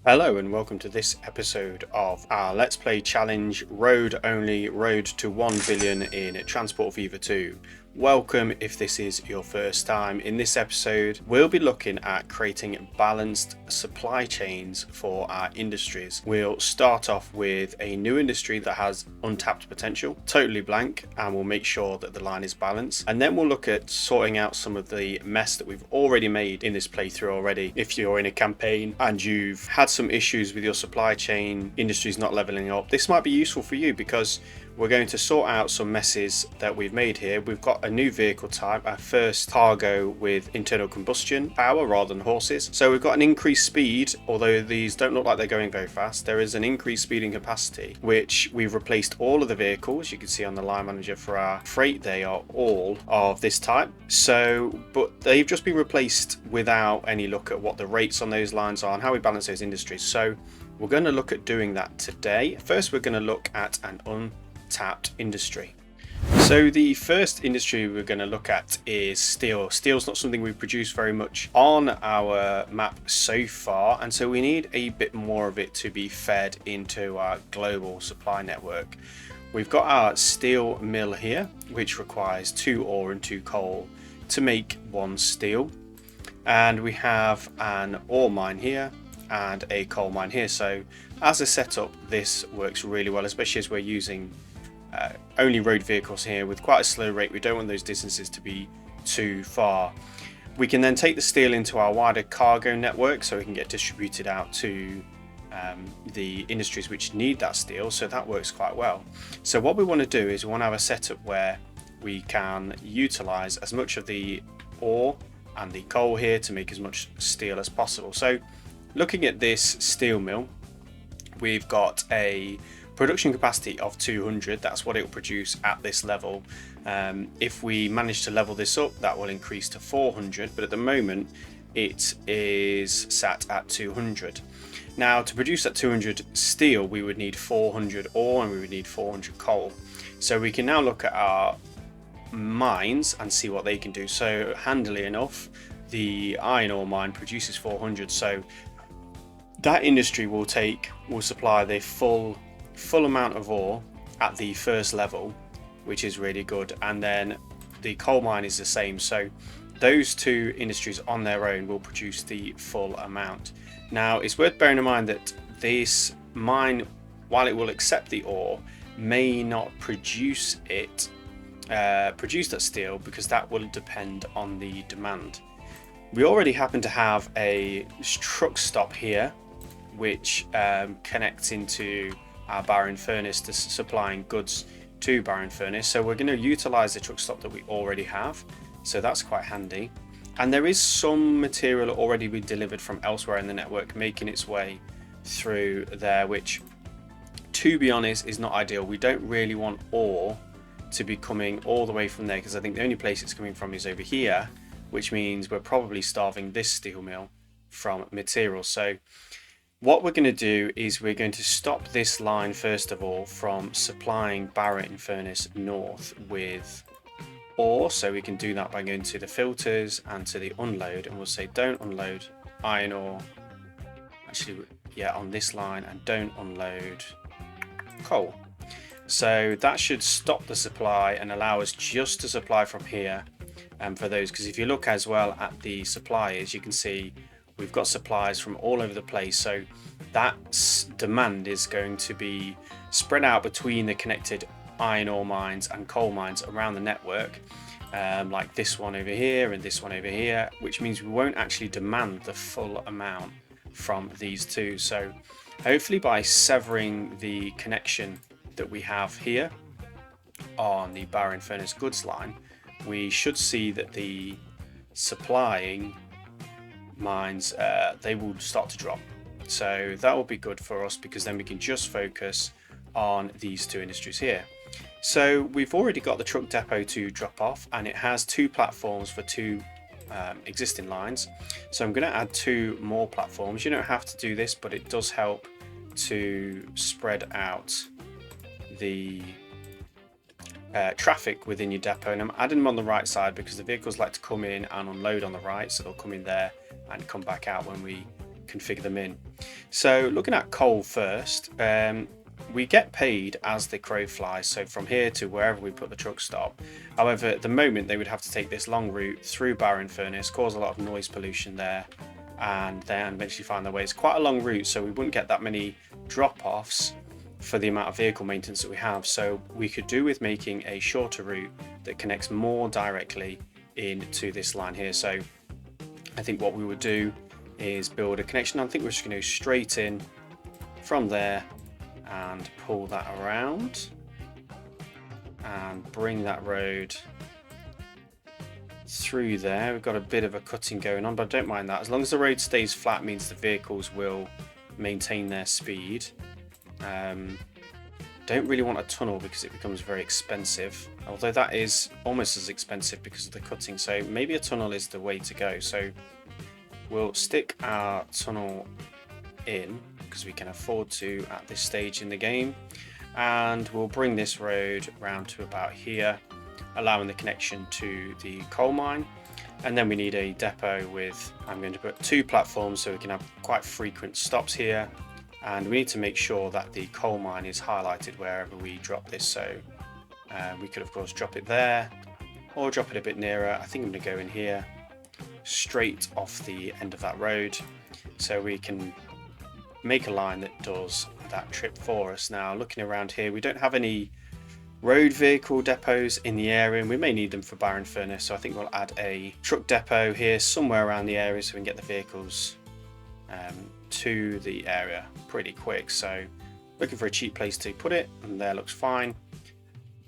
Hello and welcome to this episode of our Let's Play Challenge Road Only Road to 1 billion in Transport Fever 2. Welcome if this is your first time. In this episode we'll be looking at creating balanced supply chains for our industries. We'll start off with a new industry that has untapped potential, totally blank, and we'll make sure that the line is balanced. And then we'll look at sorting out some of the mess that we've already made in this playthrough already. If you're in a campaign and you've had some issues with your supply chain, industries not leveling up, this might be useful for you because we're going to sort out some messes that we've made here. We've got a new vehicle type, our first cargo with internal combustion power rather than horses. So we've got an increased speed, although these don't look like they're going very fast. There is an increased speed and capacity, which we've replaced all of the vehicles. You can see on the line manager for our freight, they are all of this type. But they've just been replaced without any look at what the rates on those lines are and how we balance those industries. So we're going to look at doing that today. First, we're going to look at an untapped industry. So the first industry we're going to look at is steel. Steel's not something we've produced very much on our map so far, and so we need a bit more of it to be fed into our global supply network. We've got our steel mill here, which requires 2 ore and 2 coal to make 1 steel, and we have an ore mine here and a coal mine here. So as a setup, this works really well, especially as we're using only road vehicles here with quite a slow rate. We don't want those distances to be too far. We can then take the steel into our wider cargo network so we can get distributed out to the industries which need that steel, so that works quite well. So what we want to do is we want to have a setup where we can utilize as much of the ore and the coal here to make as much steel as possible. So looking at this steel mill, we've got a production capacity of 200. That's what it will produce at this level. If we manage to level this up, that will increase to 400, but at the moment it is sat at 200. Now, to produce that 200 steel, we would need 400 ore and we would need 400 coal. So we can now look at our mines and see what they can do. So handily enough, the iron ore mine produces 400, so that industry will supply the full amount of ore at the first level, which is really good. And then the coal mine is the same, so those two industries on their own will produce the full amount. Now, it's worth bearing in mind that this mine, while it will accept the ore, may not produce that steel, because that will depend on the demand. We already happen to have a truck stop here which connects into our barren furnace to supplying goods to barren furnace, so we're going to utilize the truck stop that we already have, so that's quite handy. And there is some material already been delivered from elsewhere in the network making its way through there, which, to be honest, is not ideal. We don't really want ore to be coming all the way from there, because I think the only place it's coming from is over here, which means we're probably starving this steel mill from material. So what we're going to do is we're going to stop this line first of all from supplying barren furnace north with ore. So we can do that by going to the filters and to the unload, and we'll say don't unload iron ore, actually, yeah, on this line, and don't unload coal. So that should stop the supply and allow us just to supply from here for those, because if you look as well at the suppliers, you can see we've got supplies from all over the place. So that demand is going to be spread out between the connected iron ore mines and coal mines around the network, like this one over here and this one over here, which means we won't actually demand the full amount from these two. So hopefully by severing the connection that we have here on the barren furnace goods line, we should see that the supplying mines, they will start to drop. So that will be good for us, because then we can just focus on these two industries here. So we've already got the truck depot to drop off, and it has 2 platforms for 2 existing lines. So I'm going to add 2 more platforms. You don't have to do this, but it does help to spread out the traffic within your depot. And I'm adding them on the right side because the vehicles like to come in and unload on the right, so they'll come in there and come back out when we configure them in. So looking at coal first, we get paid as the crow flies, so from here to wherever we put the truck stop. However, at the moment they would have to take this long route through Barren Furnace, cause a lot of noise pollution there, and then eventually find their way. It's quite a long route, so we wouldn't get that many drop-offs for the amount of vehicle maintenance that we have. So we could do with making a shorter route that connects more directly into this line here. So I think what we would do is build a connection. I think we're just going to go straight in from there and pull that around and bring that road through there. We've got a bit of a cutting going on, but I don't mind that. As long as the road stays flat, means the vehicles will maintain their speed. Don't really want a tunnel because it becomes very expensive, although that is almost as expensive because of the cutting, so maybe a tunnel is the way to go. So we'll stick our tunnel in because we can afford to at this stage in the game, and we'll bring this road round to about here, allowing the connection to the coal mine. And then we need a depot with, I'm going to put 2 platforms so we can have quite frequent stops here, and we need to make sure that the coal mine is highlighted wherever we drop this. So we could of course drop it there or drop it a bit nearer. I think I'm going to go in here straight off the end of that road so we can make a line that does that trip for us. Now looking around here, we don't have any road vehicle depots in the area, and we may need them for Barren Furnace, so I think we'll add a truck depot here somewhere around the area so we can get the vehicles to the area pretty quick. So looking for a cheap place to put it, and there looks fine.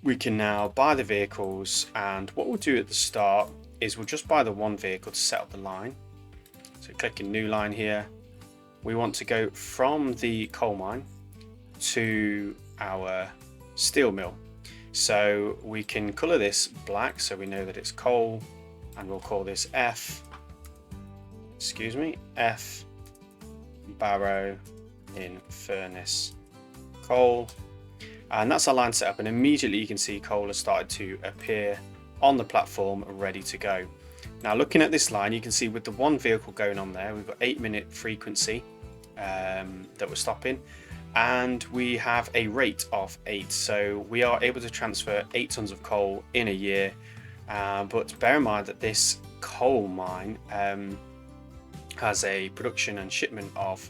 We can now buy the vehicles, and what we'll do at the start is we'll just buy the one vehicle to set up the line. So clicking new line here, we want to go from the coal mine to our steel mill. So we can colour this black so we know that it's coal, and we'll call this F barrow in furnace coal, and that's our line set up, and immediately you can see coal has started to appear on the platform ready to go. Now looking at this line, you can see with the one vehicle going on there, we've got 8-minute frequency that we're stopping, and we have a rate of 8, so we are able to transfer 8 tons of coal in a year. But bear in mind that this coal mine has a production and shipment of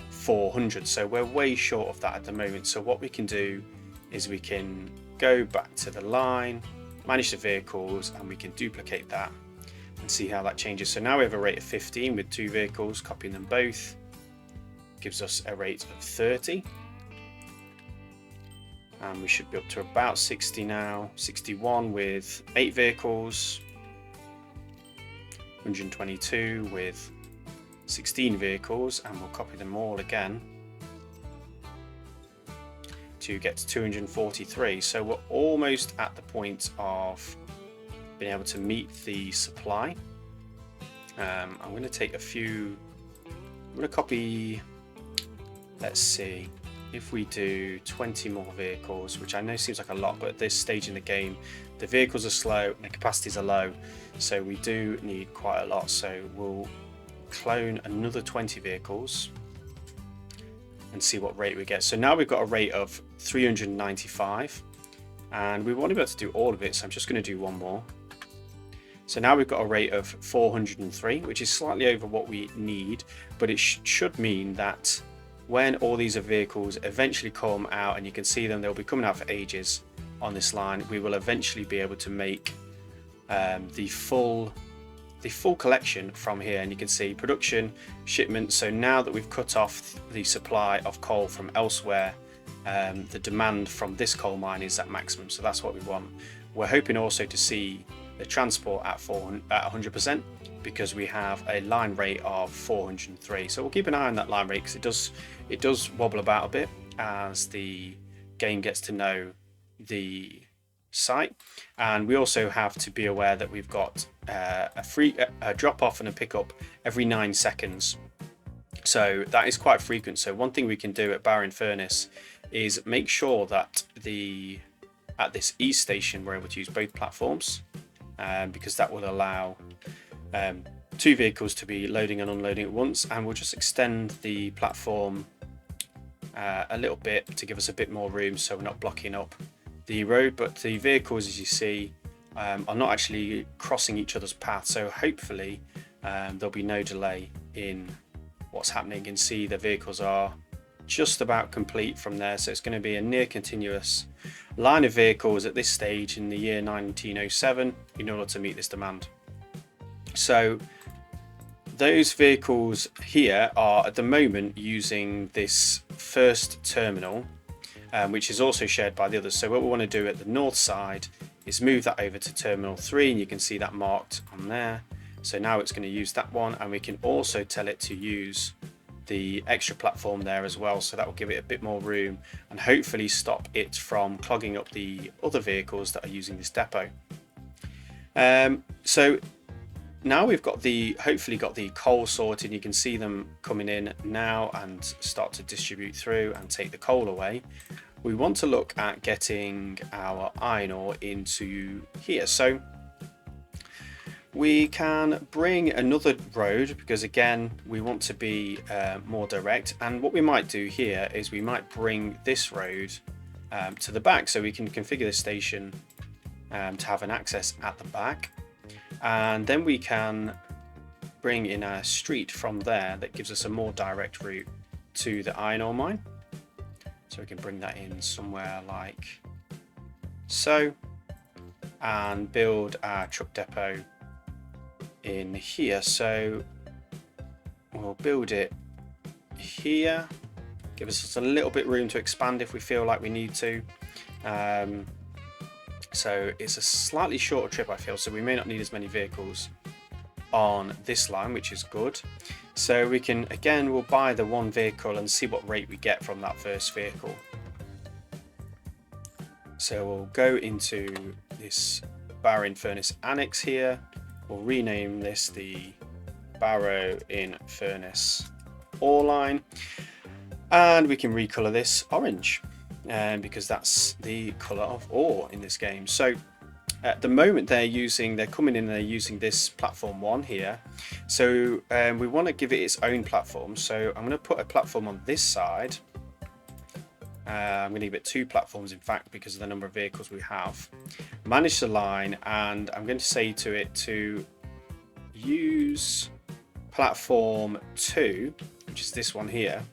400, so we're way short of that at the moment. So what we can do is we can go back to the line, manage the vehicles, and we can duplicate that and see how that changes. So now we have a rate of 15 with 2 vehicles. Copying them both gives us a rate of 30, and we should be up to about 60 now, 61 with 8 vehicles, 122 with 16 vehicles, and we'll copy them all again to get to 243. So we're almost at the point of being able to meet the supply. I'm going to take a few, I'm going to copy, let's see, if we do 20 more vehicles, which I know seems like a lot, but at this stage in the game the vehicles are slow and the capacities are low, so we do need quite a lot. So we'll clone another 20 vehicles and see what rate we get. So now we've got a rate of 395, and we want to be able to do all of it, so I'm just going to do one more. So now we've got a rate of 403, which is slightly over what we need, but it should mean that when all these vehicles eventually come out, and you can see them, they'll be coming out for ages on this line, we will eventually be able to make the full collection from here. And you can see production, shipment. So now that we've cut off the supply of coal from elsewhere, the demand from this coal mine is at maximum, so that's what we want. We're hoping also to see the transport at 100%, because we have a line rate of 403. So we'll keep an eye on that line rate, because it does wobble about a bit as the game gets to know the site. And we also have to be aware that we've got a drop off and a pickup every 9 seconds. So that is quite frequent. So one thing we can do at Barren Furnace is make sure that at this east station we're able to use both platforms, because that will allow 2 vehicles to be loading and unloading at once, and we'll just extend the platform a little bit to give us a bit more room so we're not blocking up the road. But the vehicles, as you see, are not actually crossing each other's path, so hopefully there'll be no delay in what's happening. You can see the vehicles are just about complete from there, so it's going to be a near continuous line of vehicles at this stage in the year 1907 in order to meet this demand. So those vehicles here are at the moment using this first terminal, which is also shared by the others. So what we want to do at the north side is move that over to terminal 3, and you can see that marked on there. So now it's going to use that one, and we can also tell it to use the extra platform there as well, so that will give it a bit more room and hopefully stop it from clogging up the other vehicles that are using this depot. So now we've got hopefully got the coal sorted. You can see them coming in now and start to distribute through and take the coal away. We want to look at getting our iron ore into here. So we can bring another road because again we want to be more direct, and what we might do here is we might bring this road to the back, so we can configure the station to have an access at the back, and then we can bring in a street from there that gives us a more direct route to the iron ore mine. So we can bring that in somewhere like so and build our truck depot in here. So we'll build it here, give us a little bit room to expand if we feel like we need to. So it's a slightly shorter trip, I feel, so we may not need as many vehicles on this line, which is good. So we can, again, we'll buy the one vehicle and see what rate we get from that first vehicle. So we'll go into this Barrow Furnace Annex here. We'll rename this the Barrow in Furnace ore line, and we can recolor this orange because that's the color of ore in this game. So at the moment they're coming in and they're using this platform 1 here. So we want to give it its own platform. So I'm going to put a platform on this side. I'm going to give it 2 platforms, in fact, because of the number of vehicles we have. Manage the line, and I'm going to say to it to use platform 2, which is this one here,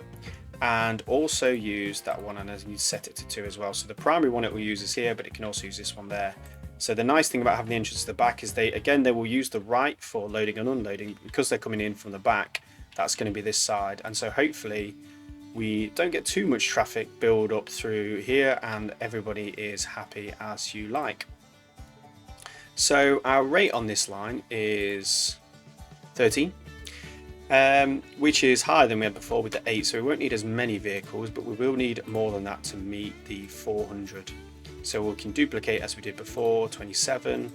and also use that one, and I need to set it to 2 as well. So the primary one it will use is here, but it can also use this one there. So the nice thing about having the entrance to the back is they will use the right for loading and unloading. Because they're coming in from the back, that's going to be this side, and so hopefully we don't get too much traffic build up through here and everybody is happy as you like. So our rate on this line is 13, which is higher than we had before with the 8, so we won't need as many vehicles, but we will need more than that to meet the 400. So we can duplicate as we did before, 27,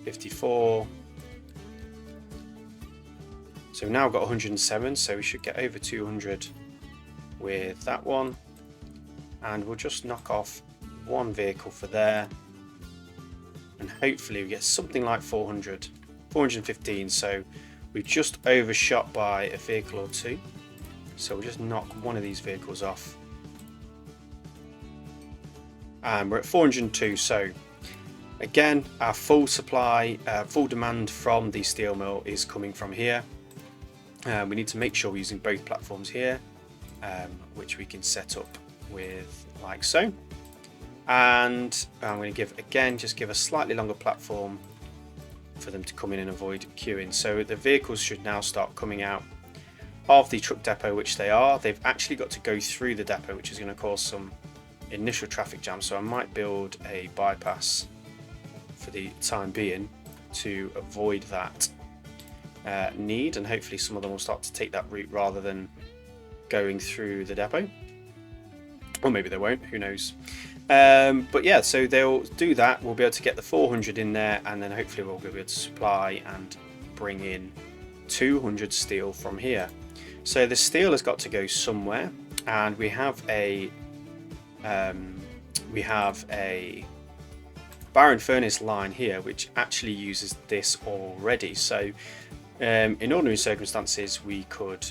54. So now we've got 107, so we should get over 200 with that one. And we'll just knock off one vehicle for there. And hopefully we get something like 400, 415. So we've just overshot by a vehicle or 2. So we'll just knock one of these vehicles off. And we're at 402. So again, our full supply, full demand from the steel mill is coming from here. We need to make sure we're using both platforms here, which we can set up with like so. And I'm going to just give a slightly longer platform for them to come in and avoid queuing. So the vehicles should now start coming out of the truck depot, which they are. They've actually got to go through the depot, which is going to cause some initial traffic jam. So I might build a bypass for the time being to avoid that need, and hopefully some of them will start to take that route rather than going through the depot, or maybe they won't, who knows. But yeah, so they'll do that. We'll be able to get the 400 in there, and then hopefully we'll be able to supply and bring in 200 steel from here. So the steel has got to go somewhere, and we have a barren furnace line here which actually uses this already. So in ordinary circumstances we could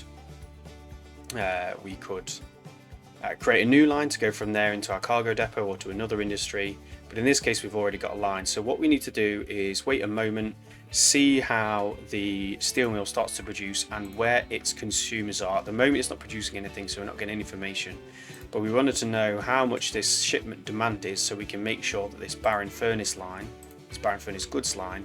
create a new line to go from there into our cargo depot or to another industry, but in this case we've already got a line. So what we need to do is wait a moment, see how the steel mill starts to produce and where its consumers are. At the moment it's not producing anything, so we're not getting any information, but we wanted to know how much this shipment demand is so we can make sure that this barren furnace line, this barren furnace goods line,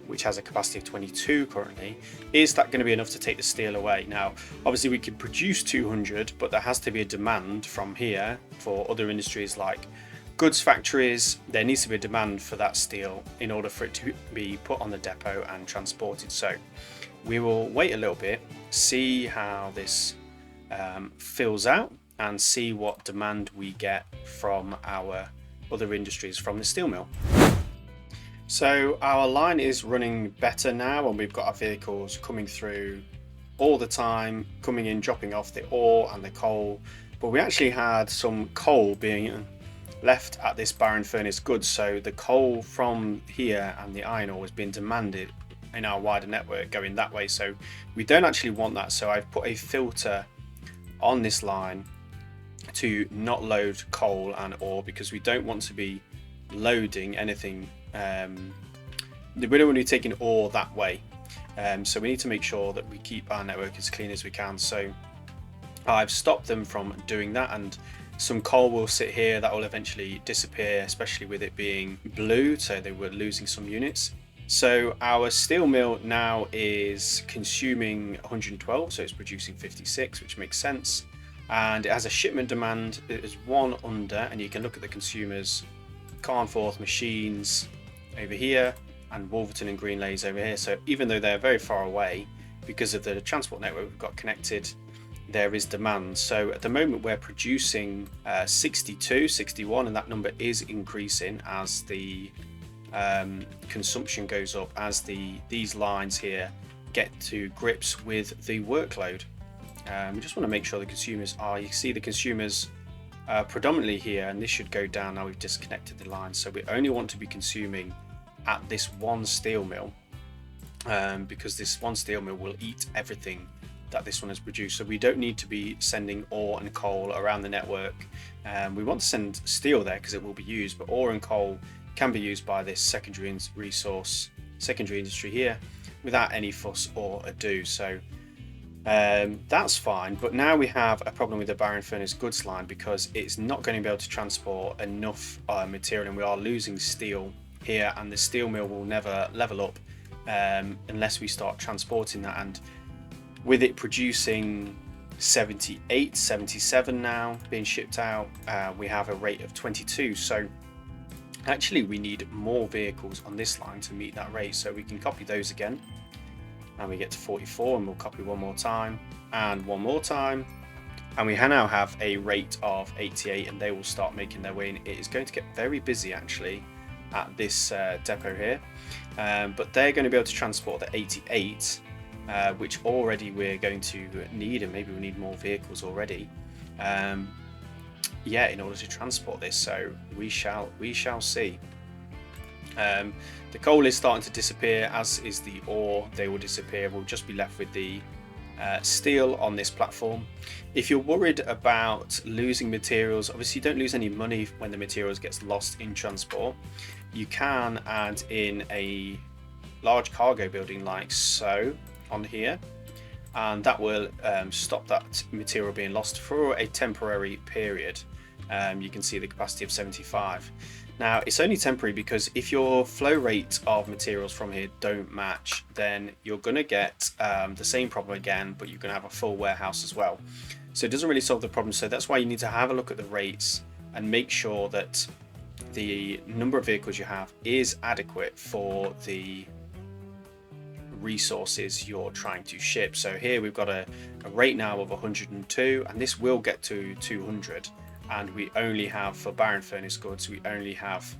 which has a capacity of 22 currently, is that going to be enough to take the steel away? Now obviously we can produce 200, but there has to be a demand from here for other industries like goods factories. There needs to be a demand for that steel in order for it to be put on the depot and transported. So we will wait a little bit, see how this fills out and see what demand we get from our other industries from the steel mill. So our line is running better now, and we've got our vehicles coming through all the time, coming in, dropping off the ore and the coal. But we actually had some coal being left at this barren furnace goods, so the coal from here and the iron ore was being demanded in our wider network going that way. So we don't actually want that, so I've put a filter on this line to not load coal and ore, because we don't want to be loading anything. We don't want to be taking ore that way, so we need to make sure that we keep our network as clean as we can. So I've stopped them from doing that, and some coal will sit here that will eventually disappear, especially with it being blue, so they were losing some units. So our steel mill now is consuming 112, so it's producing 56, which makes sense, and it has a shipment demand. It is one under, and you can look at the consumers: Carnforth Machines over here and Wolverton and Greenlays over here. So even though they're very far away, because of the transport network we've got connected, there is demand. So at the moment we're producing 62, 61, and that number is increasing as the consumption goes up, as these lines here get to grips with the workload. We just want to make sure the consumers are, you see the consumers predominantly here, and this should go down now we've disconnected the line. So we only want to be consuming at this one steel mill, because this one steel mill will eat everything that this one has produced. So we don't need to be sending ore and coal around the network. We want to send steel there because it will be used, but ore and coal can be used by this secondary resource, secondary industry here without any fuss or ado. So that's fine, but now we have a problem with the barren furnace goods line, because it's not going to be able to transport enough material, and we are losing steel here, and the steel mill will never level up unless we start transporting that. And with it producing 78, 77 now being shipped out, we have a rate of 22. So actually we need more vehicles on this line to meet that rate. So we can copy those again, and we get to 44, and we'll copy one more time and one more time, and we now have a rate of 88, and they will start making their way in. It is going to get very busy actually at this depot here, but they're going to be able to transport the 88, which already we're going to need, and maybe we need more vehicles already, yeah, in order to transport this. So we shall see. The coal is starting to disappear, as is the ore. They will disappear. We'll just be left with the steel on this platform. If you're worried about losing materials, obviously you don't lose any money when the materials gets lost in transport. You can add in a large cargo building like so on here, and that will stop that material being lost for a temporary period. You can see the capacity of 75. Now it's only temporary, because if your flow rate of materials from here don't match, then you're going to get the same problem again, but you're going to have a full warehouse as well. So it doesn't really solve the problem. So that's why you need to have a look at the rates and make sure that the number of vehicles you have is adequate for the resources you're trying to ship. So here we've got a rate now of 102, and this will get to 200. And we only have, for barren furnace goods, we only have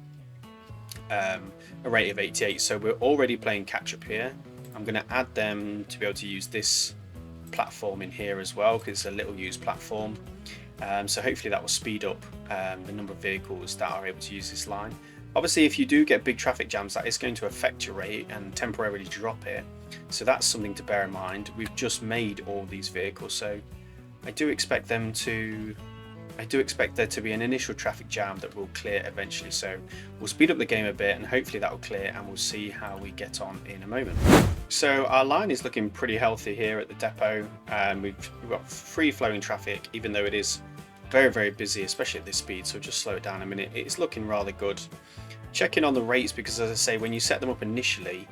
a rate of 88. So we're already playing catch up here. I'm going to add them to be able to use this platform in here as well, because it's a little used platform. So hopefully that will speed up the number of vehicles that are able to use this line. Obviously, if you do get big traffic jams, that is going to affect your rate and temporarily drop it. So that's something to bear in mind. We've just made all these vehicles, so I do expect there to be an initial traffic jam that will clear eventually. So we'll speed up the game a bit and hopefully that will clear, and we'll see how we get on in a moment. So our line is looking pretty healthy here at the depot. We've got free flowing traffic, even though it is very, very busy, especially at this speed. So just slow it down a minute. It's looking rather good. Checking on the rates, because as I say, when you set them up initially,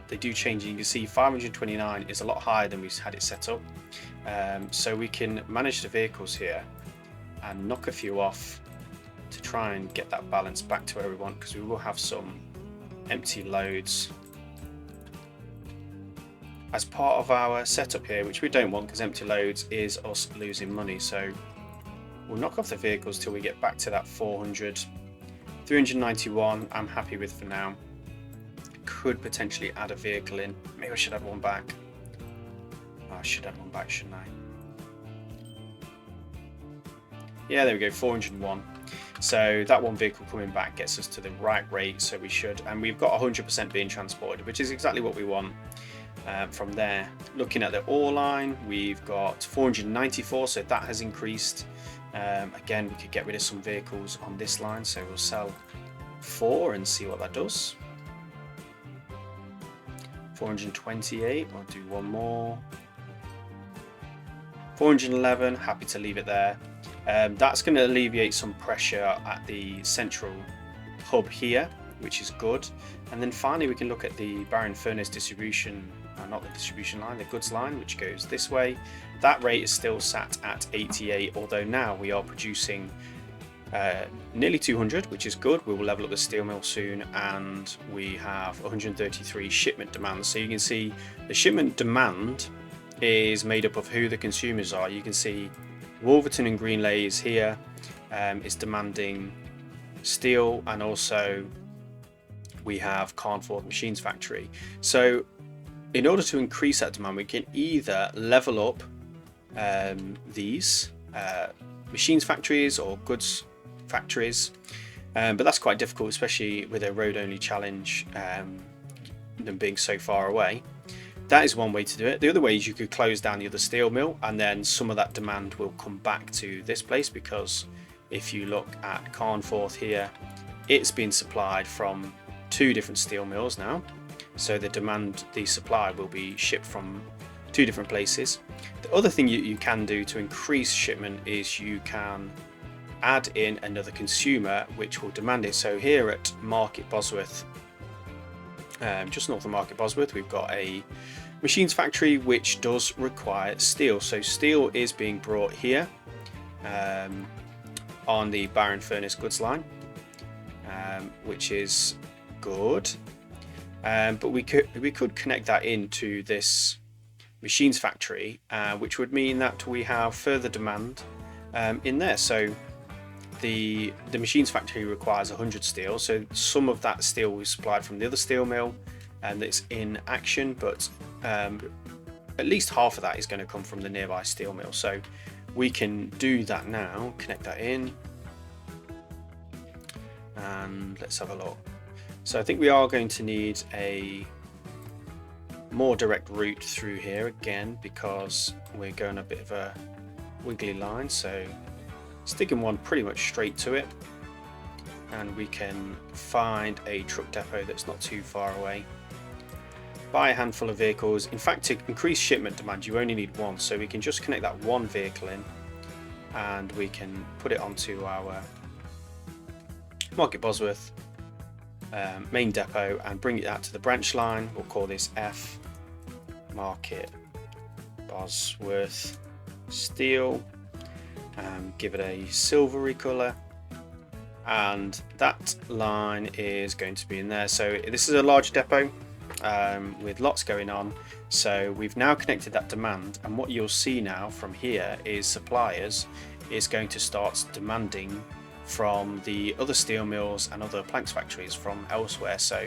they do change. You can see 529 is a lot higher than we had it set up. So we can manage the vehicles here and knock a few off to try and get that balance back to where we want, because we will have some empty loads as part of our setup here, which we don't want, because empty loads is us losing money. So we'll knock off the vehicles till we get back to that 400. 391 I'm happy with for now. Could potentially add a vehicle in. Maybe I should add one back. Oh, I should add one back, shouldn't I? Yeah, there we go, 401. So that one vehicle coming back gets us to the right rate, so we should. And we've got 100% being transported, which is exactly what we want. From there, looking at the ore line, we've got 494, so that has increased. Again, we could get rid of some vehicles on this line, so we'll sell 4 and see what that does. 428, I'll do one more. 411, happy to leave it there. That's going to alleviate some pressure at the central hub here, which is good. And then finally we can look at the barren furnace distribution, not the distribution line, the goods line, which goes this way. That rate is still sat at 88, although now we are producing nearly 200, which is good. We will level up the steel mill soon, and we have 133 shipment demand. So you can see the shipment demand is made up of who the consumers are. You can see Wolverton and Greenlays here is demanding steel, and also we have Carnforth Machines Factory. So in order to increase that demand, we can either level up these machines factories or goods factories, but that's quite difficult, especially with a road only challenge, them being so far away. That is one way to do it. The other way is you could close down the other steel mill, and then some of that demand will come back to this place, because if you look at Carnforth here, it's been supplied from 2 different steel mills now. So the supply will be shipped from 2 different places. The other thing you can do to increase shipment is you can add in another consumer which will demand it. So here at Market Bosworth, just north of Market Bosworth, we've got a machines factory which does require steel. So steel is being brought here on the barren furnace goods line, which is good. But we could connect that into this machines factory, which would mean that we have further demand in there. So the machines factory requires 100 steel, so some of that steel was supplied from the other steel mill and that's in action, but at least half of that is going to come from the nearby steel mill. So we can do that now, connect that in, and let's have a look. So I think we are going to need a more direct route through here again, because we're going a bit of a wiggly line. So sticking one pretty much straight to it, and we can find a truck depot that's not too far away. Buy a handful of vehicles. In fact, to increase shipment demand, you only need 1, so we can just connect that 1 vehicle in, and we can put it onto our Market Bosworth main depot and bring it out to the branch line. We'll call this F Market Bosworth Steel, give it a silvery colour, and that line is going to be in there. So this is a large depot with lots going on. So we've now connected that demand, and what you'll see now from here is suppliers is going to start demanding from the other steel mills and other planks factories from elsewhere. So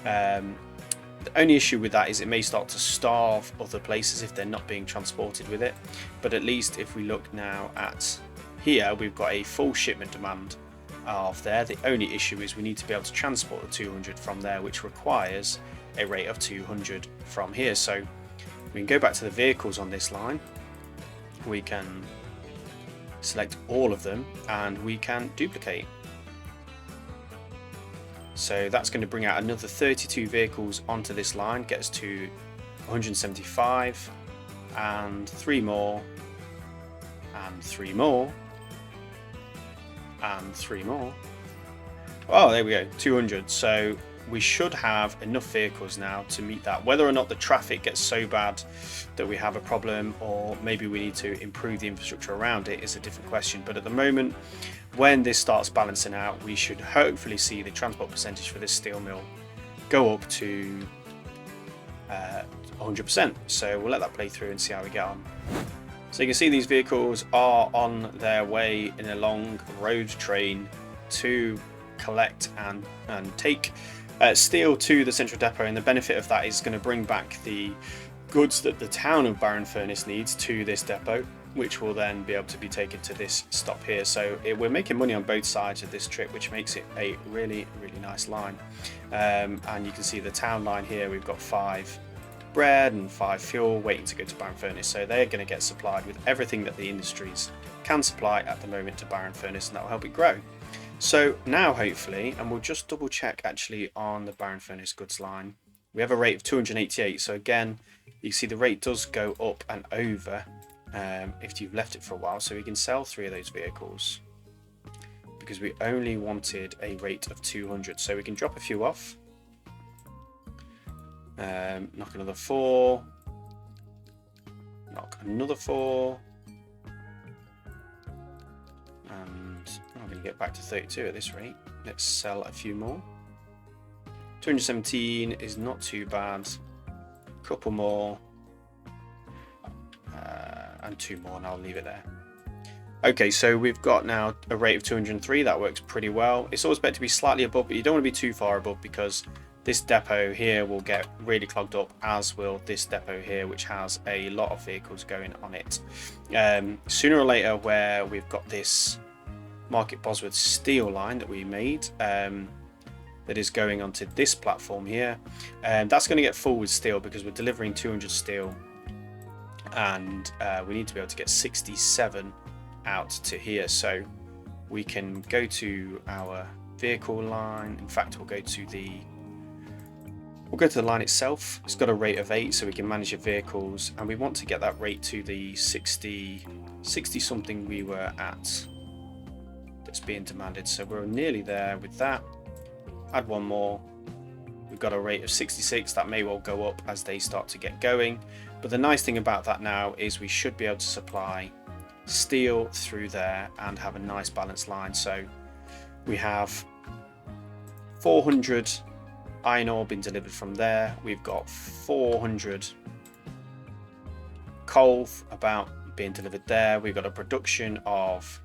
the only issue with that is it may start to starve other places if they're not being transported with it. But at least if we look now at here, we've got a full shipment demand of there. The only issue is we need to be able to transport the 200 from there, which requires a rate of 200 from here. So we can go back to the vehicles on this line. We can select all of them and we can duplicate. So that's going to bring out another 32 vehicles onto this line, get us to 175, and 3 more, and 3 more, and 3 more. Oh, there we go, 200. So we should have enough vehicles now to meet that. Whether or not the traffic gets so bad that we have a problem, or maybe we need to improve the infrastructure around it, is a different question. But at the moment, when this starts balancing out, we should hopefully see the transport percentage for this steel mill go up to 100%. So we'll let that play through and see how we get on. So you can see these vehicles are on their way in a long road train to collect and take steel to the central depot, and the benefit of that is going to bring back the goods that the town of Barron Furnace needs to this depot, which will then be able to be taken to this stop here. So we're making money on both sides of this trip, which makes it a really nice line. And you can see the town line here, we've got 5 bread and 5 fuel waiting to go to Barron Furnace, so they're going to get supplied with everything that the industries can supply at the moment to Barron Furnace, and that will help it grow. So now hopefully, and we'll just double check actually on the Barron Furnace goods line, we have a rate of 288. So again, you see the rate does go up and over if you've left it for a while. So we can sell 3 of those vehicles because we only wanted a rate of 200. So we can drop a few off, knock another 4, knock another 4, and I'm going to get back to 32 at this rate. Let's sell a few more. 217 is not too bad. A couple more, and 2 more, and I'll leave it there. Okay, so we've got now a rate of 203. That works pretty well. It's always better to be slightly above, but you don't want to be too far above, because this depot here will get really clogged up, as will this depot here, which has a lot of vehicles going on it. Sooner or later, where we've got this Market Bosworth steel line that we made, that is going onto this platform here, and that's going to get full with steel because we're delivering 200 steel, and we need to be able to get 67 out to here. So we can go to our vehicle line. In fact, we'll go to the line itself. It's got a rate of 8, so we can manage the vehicles, and we want to get that rate to the 60 something we were at that's being demanded. So we're nearly there with that. Add 1 more. We've got a rate of 66. That may well go up as they start to get going, but the nice thing about that now is we should be able to supply steel through there and have a nice balanced line. So we have 400 iron ore being delivered from there. We've got 400 coal about being delivered there. We've got a production of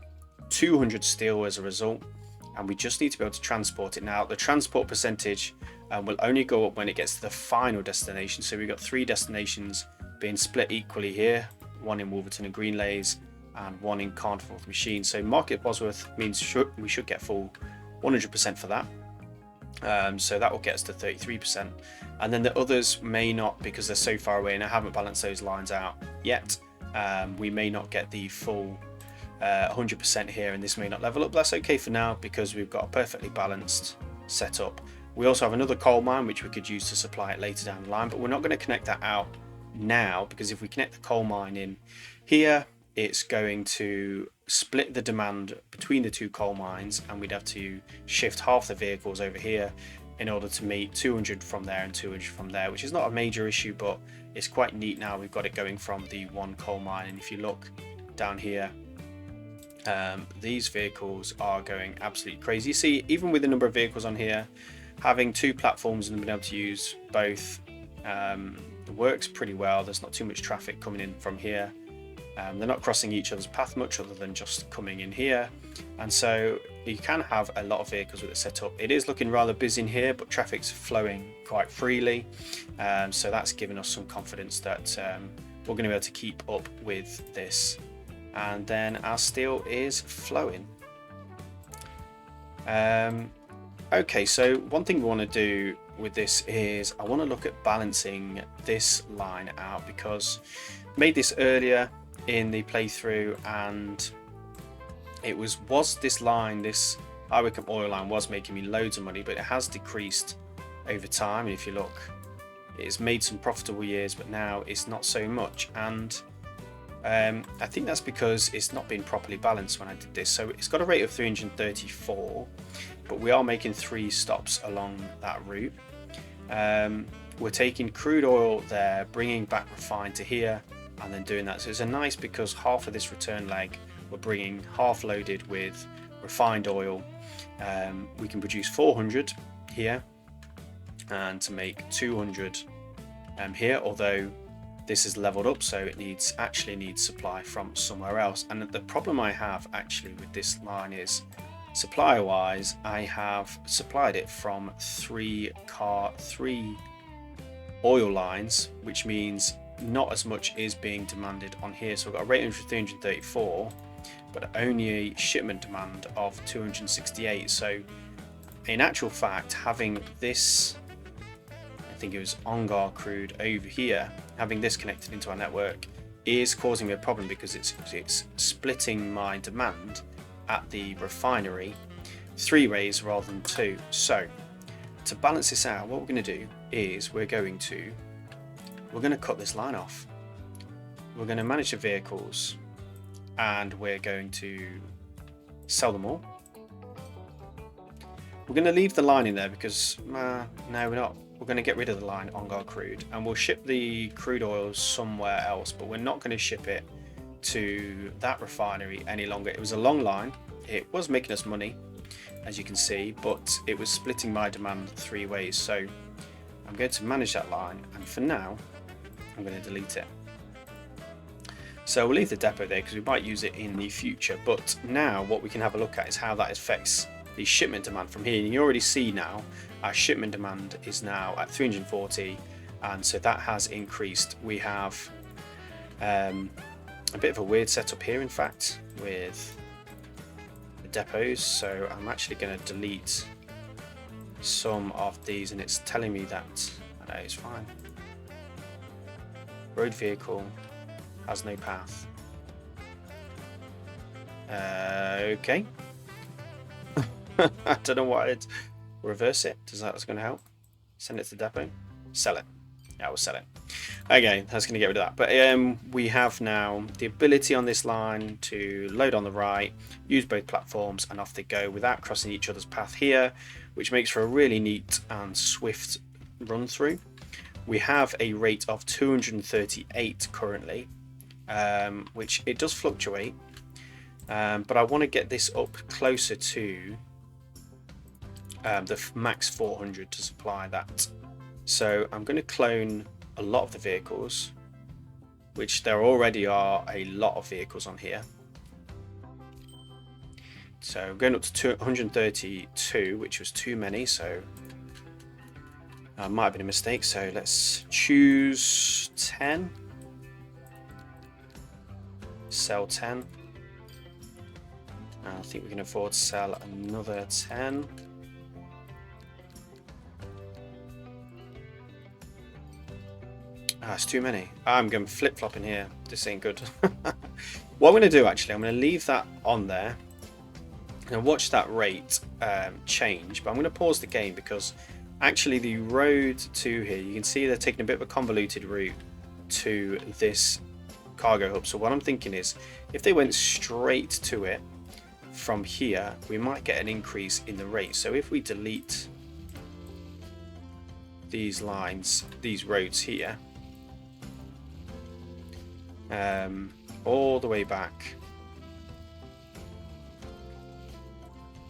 200 steel as a result, and we just need to be able to transport it. Now the transport percentage will only go up when it gets to the final destination. So we've got 3 destinations being split equally here, 1 in Wolverton and Greenlays and 1 in Carnforth Machine. So Market Bosworth means we should get full 100% for that. So that will get us to 33%, and then the others may not, because they're so far away and I haven't balanced those lines out yet. We may not get the full 100% here, and this may not level up. That's okay for now because we've got a perfectly balanced setup. We also have another coal mine which we could use to supply it later down the line, but we're not going to connect that out now, because if we connect the coal mine in here, it's going to split the demand between the 2 coal mines, and we'd have to shift half the vehicles over here in order to meet 200 from there and 200 from there, which is not a major issue, but it's quite neat now we've got it going from the 1 coal mine. And if you look down here, these vehicles are going absolutely crazy. You see, even with the number of vehicles on here, having 2 platforms and being able to use both works pretty well. There's not too much traffic coming in from here. They're not crossing each other's path much other than just coming in here, and so you can have a lot of vehicles with it set up. It is looking rather busy in here, but traffic's flowing quite freely, so that's given us some confidence that we're going to be able to keep up with this. And then our steel is flowing. Okay, so one thing we want to do with this is I want to look at balancing this line out, because I made this earlier in the playthrough and it was this line, this high Wycombe oil line was making me loads of money, but it has decreased over time. And if you look, it's made some profitable years, but now it's not so much. And I think that's because it's not been properly balanced when I did this. So it's got a rate of 334, but we are making 3 stops along that route. We're taking crude oil there, bringing back refined to here, and then doing that. So it's a nice, because half of this return leg we're bringing half loaded with refined oil. We can produce 400 here and to make 200 here, although this is leveled up, so it actually needs supply from somewhere else. And the problem I have actually with this line is, supply wise, I have supplied it from 3 oil lines, which means not as much is being demanded on here. So I've got a rate of 334, but only a shipment demand of 268. So in actual fact, having this, I think it was Ongar crude over here, having this connected into our network is causing me a problem, because it's splitting my demand at the refinery 3 ways rather than 2. So to balance this out, what we're going to do is we're going to cut this line off. We're going to manage the vehicles and we're going to sell them all. We're going to leave the line in there because no, we're not. We're going to get rid of the line on our crude, and we'll ship the crude oil somewhere else, but we're not going to ship it to that refinery any longer. It was a long line. It was making us money, as you can see, but it was splitting my demand 3 ways. So I'm going to manage that line, and for now I'm going to delete it. So we'll leave the depot there because we might use it in the future, but now what we can have a look at is how that affects the shipment demand from here. And you already see now our shipment demand is now at 340, and so that has increased. We have a bit of a weird setup here, in fact, with the depots. So I'm actually going to delete some of these, and it's telling me that I know it's fine. Road vehicle has no path. Okay. I don't know why I'd reverse it. That's going to help? Send it to the depot. Sell it. Yeah, we'll sell it. Okay, that's going to get rid of that. But we have now the ability on this line to load on the right, use both platforms, and off they go without crossing each other's path here, which makes for a really neat and swift run through. We have a rate of 238 currently, which it does fluctuate, but I want to get this up closer to the max 400 to supply that. So I'm going to clone a lot of the vehicles, which there already are a lot of vehicles on here. So going up to 132, which was too many, so might have been a mistake. So let's choose 10, sell 10. I think we can afford to sell another 10. It's too many. I'm going flip-flopping here. This ain't good. What I'm going to do, actually, I'm going to leave that on there and watch that rate change. But I'm going to pause the game because actually the road to here, you can see they're taking a bit of a convoluted route to this cargo hub. So what I'm thinking is, if they went straight to it from here, we might get an increase in the rate. So if we delete these lines, these roads here, all the way back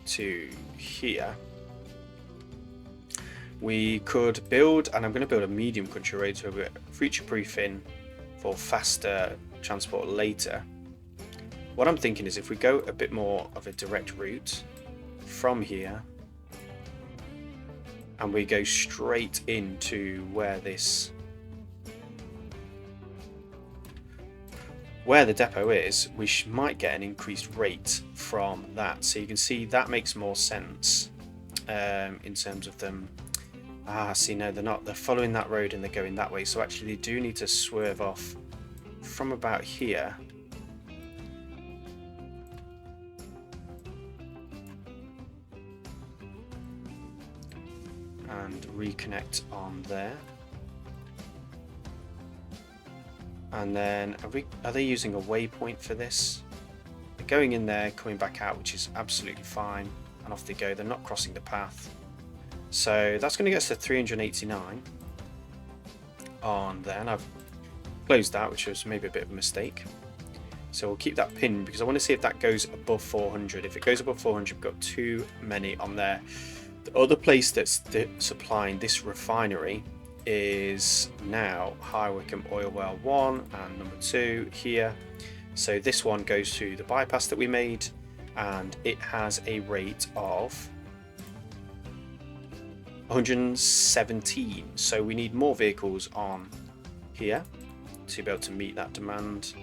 to here, we could build, and I'm going to build a medium country road so we're future proofing for faster transport later. What I'm thinking is if we go a bit more of a direct route from here and we go straight into where this where the depot is, we might get an increased rate from that. So you can see that makes more sense in terms of them. See, no, they're not. They're following that road and they're going that way. So actually, they do need to swerve off from about here. And reconnect on there. And then are they using a waypoint for this? They're going in there, coming back out, which is absolutely fine. And off they go. They're not crossing the path. So that's going to get us to 389 on there. And I've closed that, which was maybe a bit of a mistake. So we'll keep that pinned because I want to see if that goes above 400. If it goes above 400, we've got too many on there. The other place that's supplying this refinery is now High Wycombe Oil Well 1 and number 2 here. So this one goes through the bypass that we made, and it has a rate of 117. So we need more vehicles on here to be able to meet that demand.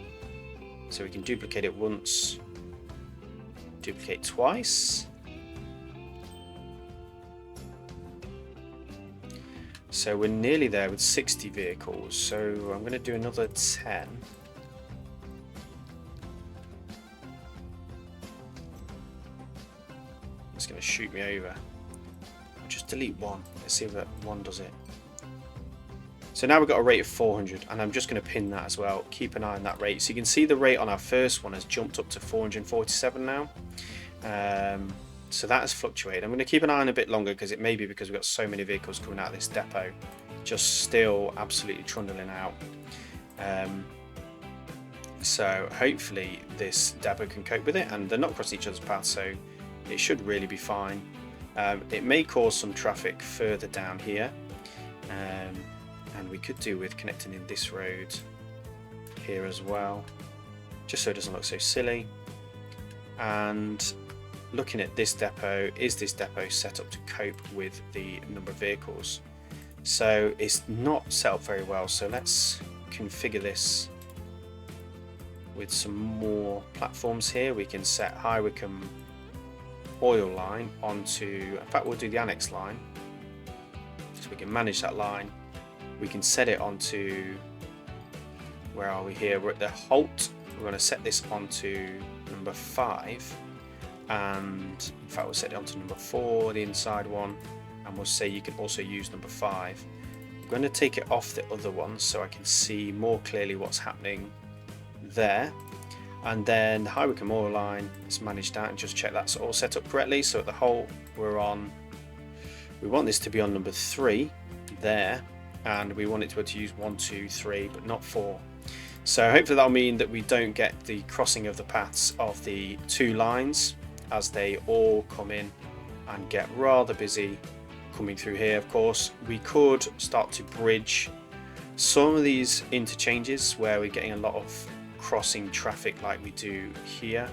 So we can duplicate it once, duplicate twice. So we're nearly there with 60 vehicles. So I'm going to do another 10. It's going to shoot me over. I'll just delete one. Let's see if that one does it. So now we've got a rate of 400, and I'm just going to pin that as well. Keep an eye on that rate. So you can see the rate on our first one has jumped up to 447 now. So that has fluctuated. I'm going to keep an eye on a bit longer because it may be because we've got so many vehicles coming out of this depot, just still absolutely trundling out. So hopefully this depot can cope with it, and they're not crossing each other's paths, so it should really be fine. It may cause some traffic further down here, and we could do with connecting in this road here as well, just so it doesn't look so silly. And looking at this depot, is this depot set up to cope with the number of vehicles? So it's not set up very well, so let's configure this with some more platforms here. We can set High Wycombe Oil line onto, in fact we'll do the annex line, so we can manage that line. We can set it onto, where are we here? We're at the halt. We're going to set this onto number 5. And in fact we'll set it onto number 4, the inside one, and we'll say you can also use number 5. I'm going to take it off the other one so I can see more clearly what's happening there. And then the High Wycombe Oil line, let's manage that and just check that's all set up correctly. So at the halt we're on, we want this to be on number 3 there, and we want it to be able to use 1, 2, 3 but not 4. So hopefully that'll mean that we don't get the crossing of the paths of the 2 lines as they all come in and get rather busy coming through here. Of course, we could start to bridge some of these interchanges where we're getting a lot of crossing traffic like we do here,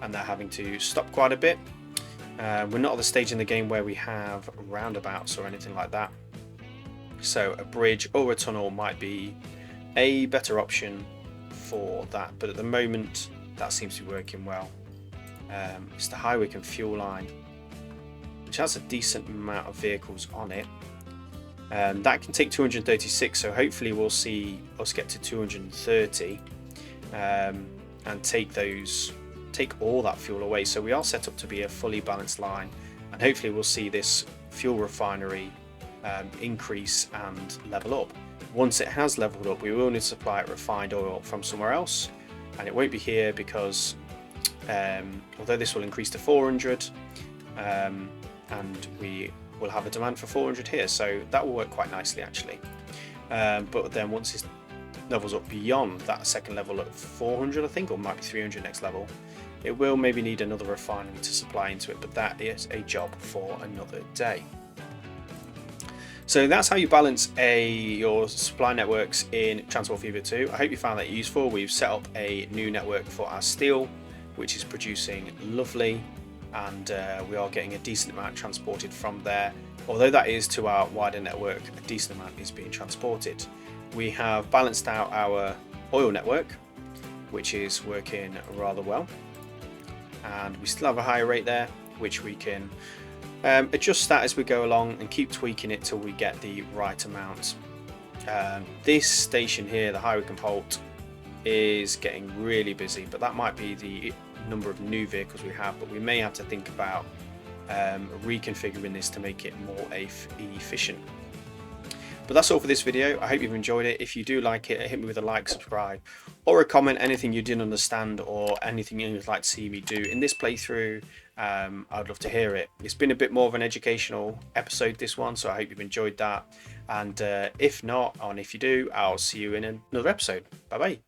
and they're having to stop quite a bit. We're not at the stage in the game where we have roundabouts or anything like that, so a bridge or a tunnel might be a better option for that, but at the moment that seems to be working well. It's the High Wycombe fuel line, which has a decent amount of vehicles on it. That can take 236, so hopefully we'll see us get to 230 and take all that fuel away. So we are set up to be a fully balanced line, and hopefully we'll see this fuel refinery increase and level up. Once it has leveled up, we will need to supply it refined oil from somewhere else, and it won't be here because although this will increase to 400 and we will have a demand for 400 here, so that will work quite nicely actually. But then once it levels up beyond that second level at 400, I think, or might be 300 next level, it will maybe need another refinery to supply into it, but that is a job for another day. So that's how you balance your supply networks in Transport Fever 2. I hope you found that useful. We've set up a new network for our steel, which is producing lovely, and we are getting a decent amount transported from there. Although that is to our wider network, a decent amount is being transported. We have balanced out our oil network, which is working rather well. And we still have a higher rate there, which we can adjust that as we go along and keep tweaking it till we get the right amount. This station here, the Highway Compult, is getting really busy, but that might be the number of new vehicles we have, but we may have to think about reconfiguring this to make it more efficient. But that's all for this video. I hope you've enjoyed it. If you do like it, hit me with a like, subscribe, or a comment, anything you didn't understand or anything you'd like to see me do in this playthrough. I'd love to hear it. It's been a bit more of an educational episode, this one, so I hope you've enjoyed that. And if not, and if you do, I'll see you in another episode. Bye bye.